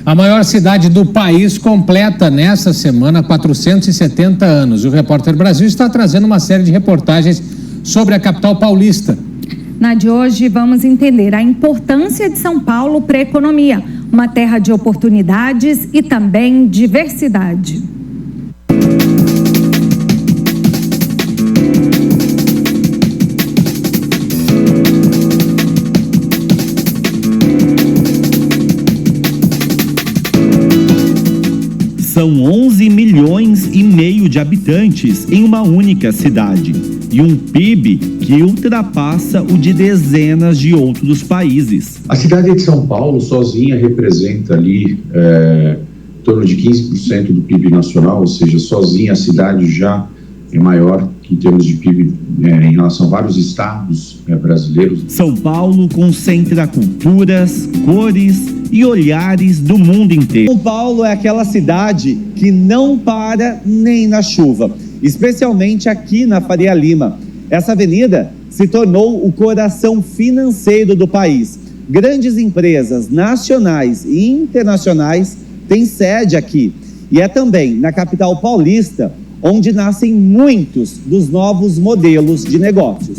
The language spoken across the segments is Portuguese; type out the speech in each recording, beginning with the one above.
A maior cidade do país completa nesta semana 470 anos. O Repórter Brasil está trazendo uma série de reportagens sobre a capital paulista. Na de hoje, vamos entender a importância de São Paulo para a economia, uma terra de oportunidades e também diversidade. São 11 milhões e meio de habitantes em uma única cidade e um PIB que ultrapassa o de dezenas de outros países. A cidade de São Paulo sozinha representa ali em torno de 15% do PIB nacional, ou seja, sozinha a cidade já é maior em termos de PIB em relação a vários estados brasileiros. São Paulo concentra culturas, cores e olhares do mundo inteiro. São Paulo é aquela cidade que não para nem na chuva, especialmente aqui na Faria Lima. Essa avenida se tornou o coração financeiro do país. Grandes empresas nacionais e internacionais têm sede aqui. E é também na capital paulista onde nascem muitos dos novos modelos de negócios.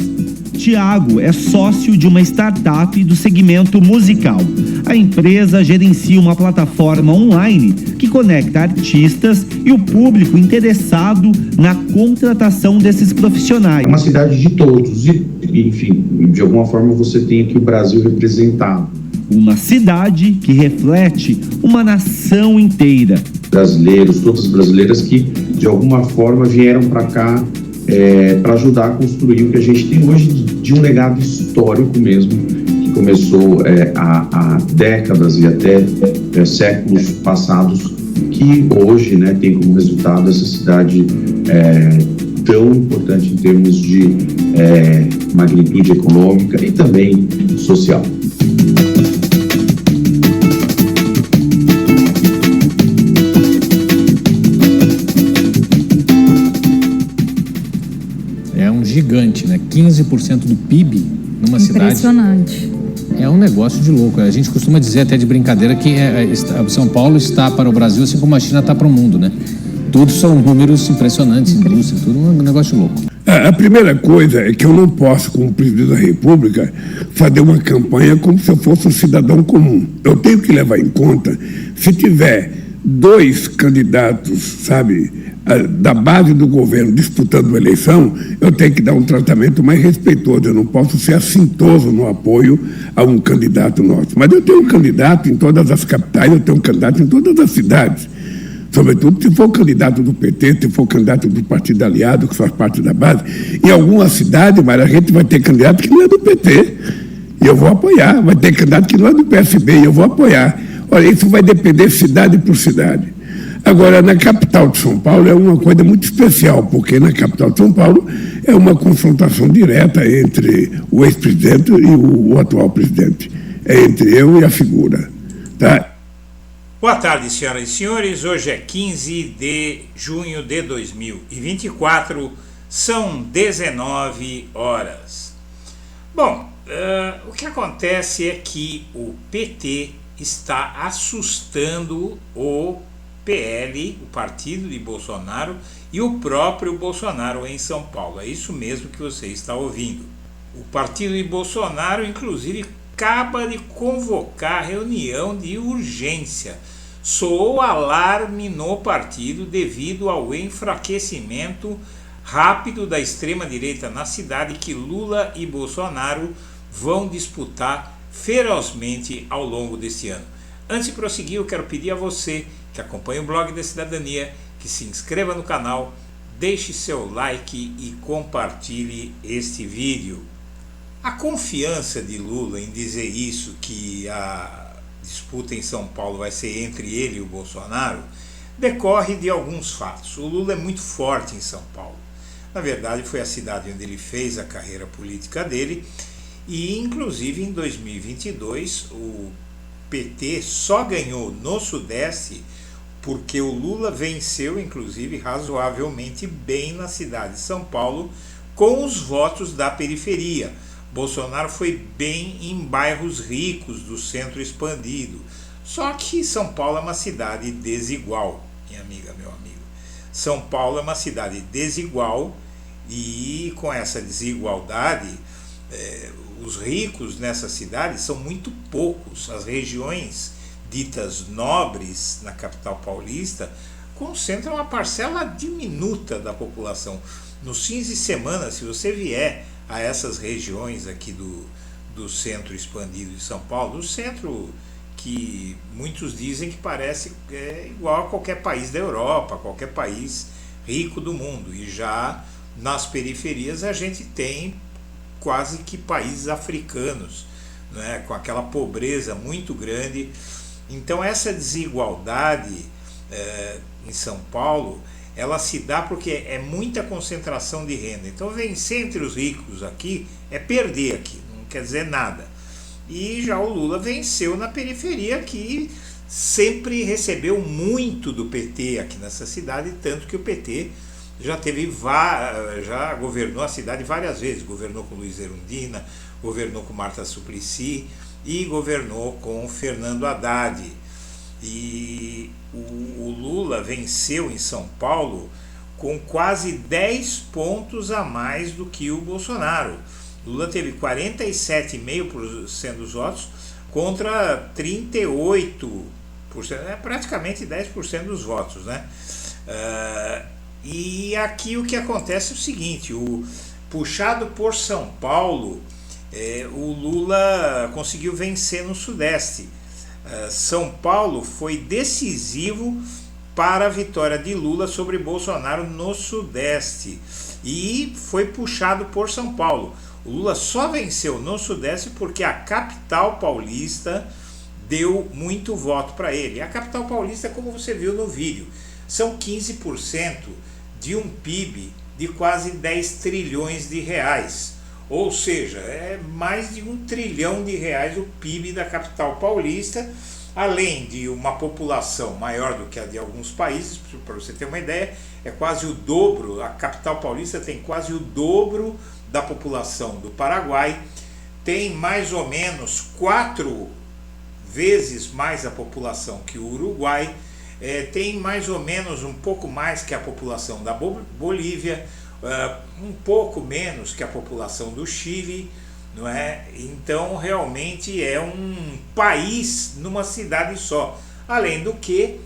Tiago é sócio de uma startup do segmento musical. A empresa gerencia uma plataforma online que conecta artistas e o público interessado na contratação desses profissionais. É uma cidade de todos e, enfim, de alguma forma você tem aqui o Brasil representado. Uma cidade que reflete uma nação inteira. Brasileiros, todas brasileiras que de alguma forma vieram para cá para ajudar a construir o que a gente tem hoje de um legado histórico mesmo, que começou há décadas e até séculos passados, que hoje, né, tem como resultado essa cidade tão importante em termos de magnitude econômica e também social. Gigante, né? 15% do PIB numa cidade. Impressionante. É um negócio de louco. A gente costuma dizer até de brincadeira que São Paulo está para o Brasil assim como a China está para o mundo, né? Tudo são números impressionantes, indústria, tudo um negócio louco. A primeira coisa é que eu não posso, como presidente da República, fazer uma campanha como se eu fosse um cidadão comum. Eu tenho que levar em conta, se tiver dois candidatos, sabe, da base do governo disputando uma eleição, eu tenho que dar um tratamento mais respeitoso. Eu não posso ser assintoso no apoio a um candidato nosso. Mas eu tenho um candidato em todas as capitais, eu tenho um candidato em todas as cidades. Sobretudo se for o candidato do PT, se for o candidato do partido aliado, que faz parte da base. Em alguma cidade, mas a gente vai ter candidato que não é do PT, e eu vou apoiar. Vai ter candidato que não é do PSB, e eu vou apoiar. Olha, isso vai depender cidade por cidade. Agora, na capital de São Paulo é uma coisa muito especial, porque na capital de São Paulo é uma confrontação direta entre o ex-presidente e o atual presidente. É entre eu e a figura, tá? Boa tarde, senhoras e senhores. Hoje é 15 de junho de 2024, são 19 horas. Bom, o que acontece é que o PT está assustando o PL, o partido de Bolsonaro, e o próprio Bolsonaro em São Paulo. É isso mesmo que você está ouvindo. O partido de Bolsonaro, inclusive, acaba de convocar reunião de urgência. Soou alarme no partido devido ao enfraquecimento rápido da extrema-direita na cidade que Lula e Bolsonaro vão disputar ferozmente ao longo deste ano. Antes de prosseguir, eu quero pedir a você que acompanha o blog da Cidadania, que se inscreva no canal, deixe seu like e compartilhe este vídeo. A confiança de Lula em dizer isso, que a disputa em São Paulo vai ser entre ele e o Bolsonaro, decorre de alguns fatos. O Lula é muito forte em São Paulo. Na verdade, foi a cidade onde ele fez a carreira política dele e, inclusive, em 2022, o PT só ganhou no Sudeste porque o Lula venceu, inclusive, razoavelmente bem na cidade de São Paulo com os votos da periferia. Bolsonaro foi bem em bairros ricos do centro expandido. Só que São Paulo é uma cidade desigual, minha amiga, meu amigo. São Paulo é uma cidade desigual e com essa desigualdade, os ricos nessa cidade são muito poucos. As regiões ditas nobres na capital paulista concentram uma parcela diminuta da população. Nos fins de semana, se você vier a essas regiões aqui do centro expandido de São Paulo, do centro que muitos dizem que parece igual a qualquer país da Europa, qualquer país rico do mundo, e já nas periferias a gente tem quase que países africanos, né, com aquela pobreza muito grande. Então essa desigualdade em São Paulo, ela se dá porque é muita concentração de renda. Então vencer entre os ricos aqui é perder aqui, não quer dizer nada. E já o Lula venceu na periferia, que sempre recebeu muito do PT aqui nessa cidade, tanto que o PT já governou a cidade várias vezes, governou com Luiz Erundina, governou com Marta Suplicy e governou com Fernando Haddad. E o Lula venceu em São Paulo com quase 10 pontos a mais do que o Bolsonaro. Lula teve 47,5% dos votos contra 38%, praticamente 10% dos votos, né? E aqui o que acontece é o seguinte: puxado por São Paulo, o Lula conseguiu vencer no Sudeste. São Paulo foi decisivo para a vitória de Lula sobre Bolsonaro no Sudeste e foi puxado por São Paulo. O Lula só venceu no Sudeste porque a capital paulista deu muito voto para ele. A capital paulista, como você viu no vídeo, são 15% de um PIB de quase 10 trilhões de reais. Ou seja, é mais de 1 trilhão de reais o PIB da capital paulista, além de uma população maior do que a de alguns países. Para você ter uma ideia, é quase o dobro. A capital paulista tem quase o dobro da população do Paraguai, tem mais ou menos 4 vezes mais a população que o Uruguai, tem mais ou menos um pouco mais que a população da Bolívia, um pouco menos que a população do Chile, não é? Então realmente é um país numa cidade só. Além do que,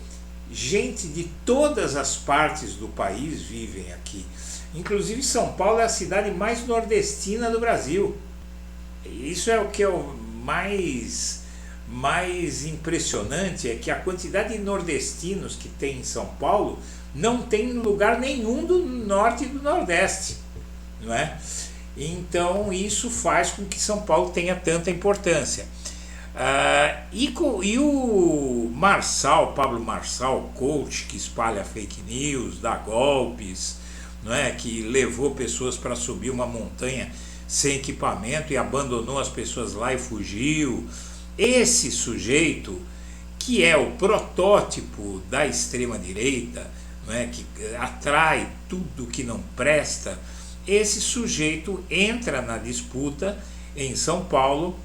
gente de todas as partes do país vivem aqui. Inclusive São Paulo é a cidade mais nordestina do Brasil. Isso é o que é o mais impressionante, é que a quantidade de nordestinos que tem em São Paulo não tem em lugar nenhum do norte e do nordeste, não é? Então isso faz com que São Paulo tenha tanta importância. E o Pablo Marçal, coach que espalha fake news, dá golpes, não é? Que levou pessoas para subir uma montanha sem equipamento e abandonou as pessoas lá e fugiu. Esse sujeito, que é o protótipo da extrema-direita, não é? Que atrai tudo que não presta, esse sujeito entra na disputa em São Paulo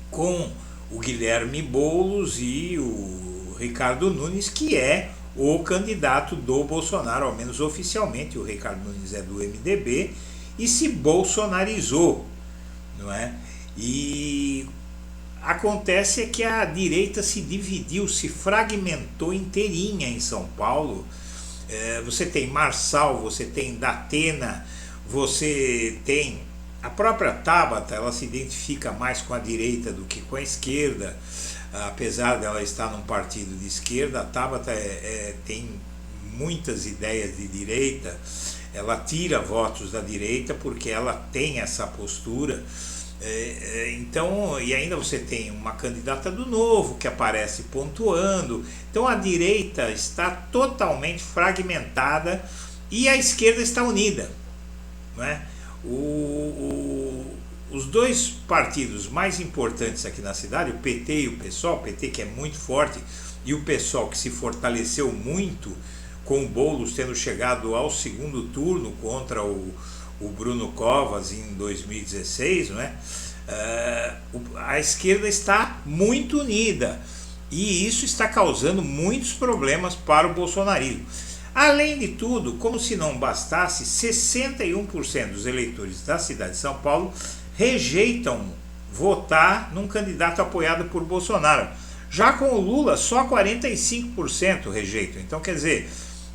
com o Guilherme Boulos e o Ricardo Nunes, que é o candidato do Bolsonaro, ao menos oficialmente. O Ricardo Nunes é do MDB e se bolsonarizou, não é? E acontece que a direita se dividiu, se fragmentou inteirinha em São Paulo. Você tem Marçal, você tem Datena, você tem a própria Tabata. Ela se identifica mais com a direita do que com a esquerda, apesar dela estar num partido de esquerda. A Tabata tem muitas ideias de direita, ela tira votos da direita porque ela tem essa postura. Então, e ainda você tem uma candidata do Novo que aparece pontuando. Então a direita está totalmente fragmentada e a esquerda está unida, não é? Os dois partidos mais importantes aqui na cidade, o PT e o PSOL, o PT que é muito forte e o PSOL que se fortaleceu muito com o Boulos tendo chegado ao segundo turno contra o Bruno Covas em 2016, não é? A esquerda está muito unida E isso está causando muitos problemas para o bolsonarismo. Além de tudo, como se não bastasse, 61% dos eleitores da cidade de São Paulo rejeitam votar num candidato apoiado por Bolsonaro. Já com o Lula, só 45% rejeitam. Então, quer dizer,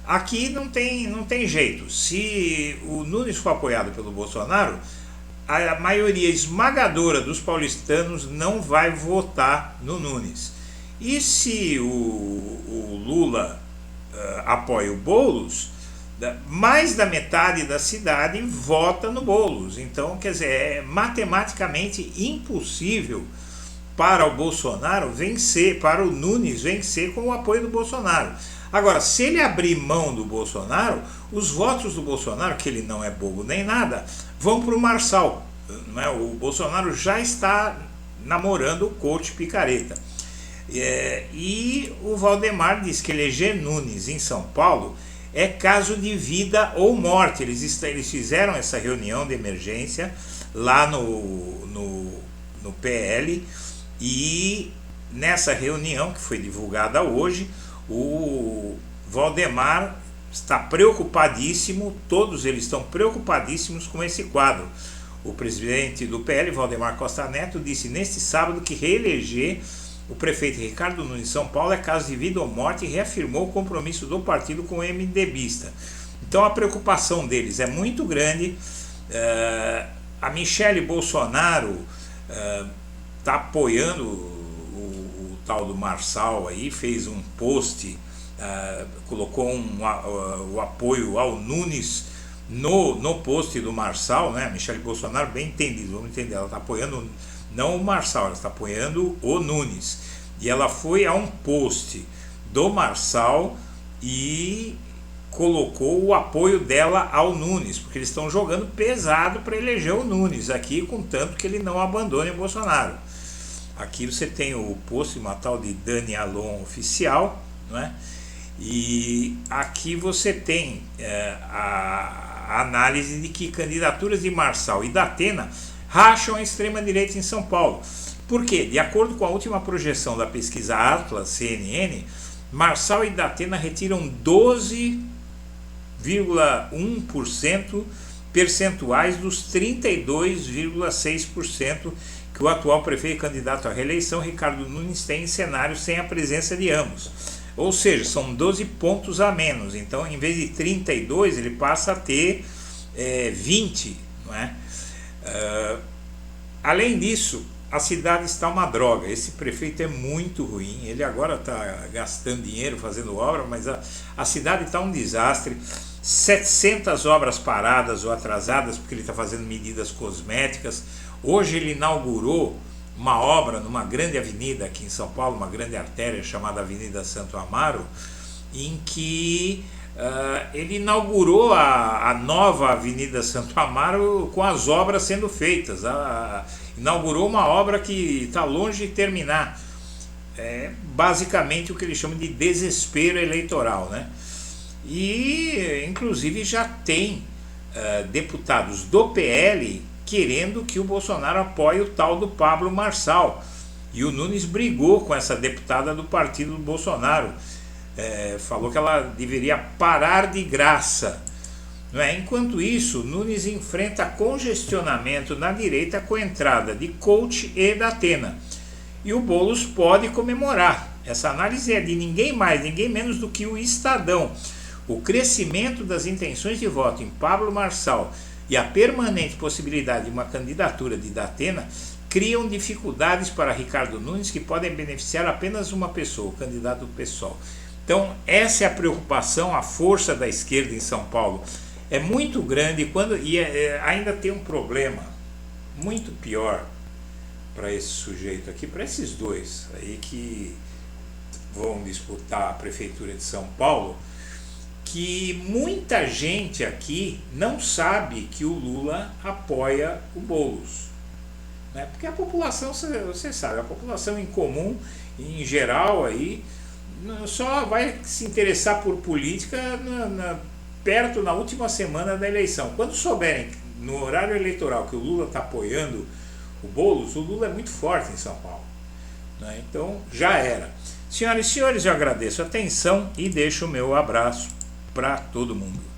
aqui não tem jeito. Se o Nunes for apoiado pelo Bolsonaro, a maioria esmagadora dos paulistanos não vai votar no Nunes. E se o Lula apoia o Boulos, mais da metade da cidade vota no Boulos. Então, quer dizer, é matematicamente impossível para o Bolsonaro vencer, para o Nunes vencer com o apoio do Bolsonaro. Agora, se ele abrir mão do Bolsonaro, os votos do Bolsonaro, que ele não é bobo nem nada, vão para o Marçal. Não é? O Bolsonaro já está namorando o coach picareta. E o Valdemar diz que eleger Nunes em São Paulo é caso de vida ou morte. Eles fizeram essa reunião de emergência lá no PL, e nessa reunião, que foi divulgada hoje, o Valdemar está preocupadíssimo, todos eles estão preocupadíssimos com esse quadro. O presidente do PL, Valdemar Costa Neto, disse neste sábado que reeleger o prefeito Ricardo Nunes em São Paulo é caso de vida ou morte, e reafirmou o compromisso do partido com o MDBista. Então a preocupação deles é muito grande. A Michele Bolsonaro está apoiando o tal do Marçal aí, fez um post, colocou o apoio ao Nunes no post do Marçal, né? A Michele Bolsonaro, bem entendido, vamos entender, ela está apoiando não o Marçal, ela está apoiando o Nunes. E ela foi a um post do Marçal e colocou o apoio dela ao Nunes, porque eles estão jogando pesado para eleger o Nunes aqui, contanto que ele não abandone o Bolsonaro. Aqui você tem o post de uma tal de Dani Alon oficial, não é? E aqui você tem a análise de que candidaturas de Marçal e Datena racham a extrema-direita em São Paulo. Por quê? De acordo com a última projeção da pesquisa Atlas CNN, Marçal e Datena retiram 12,1% percentuais dos 32,6% que o atual prefeito e candidato à reeleição, Ricardo Nunes, tem em cenário sem a presença de ambos. Ou seja, são 12 pontos a menos. Então, em vez de 32, ele passa a ter 20, não é? Além disso, a cidade está uma droga. Esse prefeito é muito ruim. Ele agora está gastando dinheiro fazendo obra, mas a cidade está um desastre. 700 obras paradas ou atrasadas porque ele está fazendo medidas cosméticas. Hoje ele inaugurou uma obra numa grande avenida aqui em São Paulo, uma grande artéria chamada Avenida Santo Amaro, em que ele inaugurou a nova Avenida Santo Amaro com as obras sendo feitas. Inaugurou uma obra que está longe de terminar. É basicamente o que eles chamam de desespero eleitoral, né? E inclusive já tem deputados do PL querendo que o Bolsonaro apoie o tal do Pablo Marçal. E o Nunes brigou com essa deputada do partido do Bolsonaro. Falou que ela deveria parar de graça. Não é? Enquanto isso, Nunes enfrenta congestionamento na direita com a entrada de Coach e Datena. E o Boulos pode comemorar. Essa análise é de ninguém mais, ninguém menos do que o Estadão. O crescimento das intenções de voto em Pablo Marçal e a permanente possibilidade de uma candidatura de Datena criam dificuldades para Ricardo Nunes que podem beneficiar apenas uma pessoa, o candidato do PSOL. Então, essa é a preocupação, a força da esquerda em São Paulo é muito grande ainda tem um problema muito pior para esse sujeito aqui, para esses dois aí que vão disputar a prefeitura de São Paulo, que muita gente aqui não sabe que o Lula apoia o Boulos, né? Porque a população, você sabe, a população em comum, em geral, aí, só vai se interessar por política perto na última semana da eleição. Quando souberem no horário eleitoral que o Lula está apoiando o Boulos, o Lula é muito forte em São Paulo. né? Então já era. Senhoras e senhores, eu agradeço a atenção e deixo o meu abraço para todo mundo.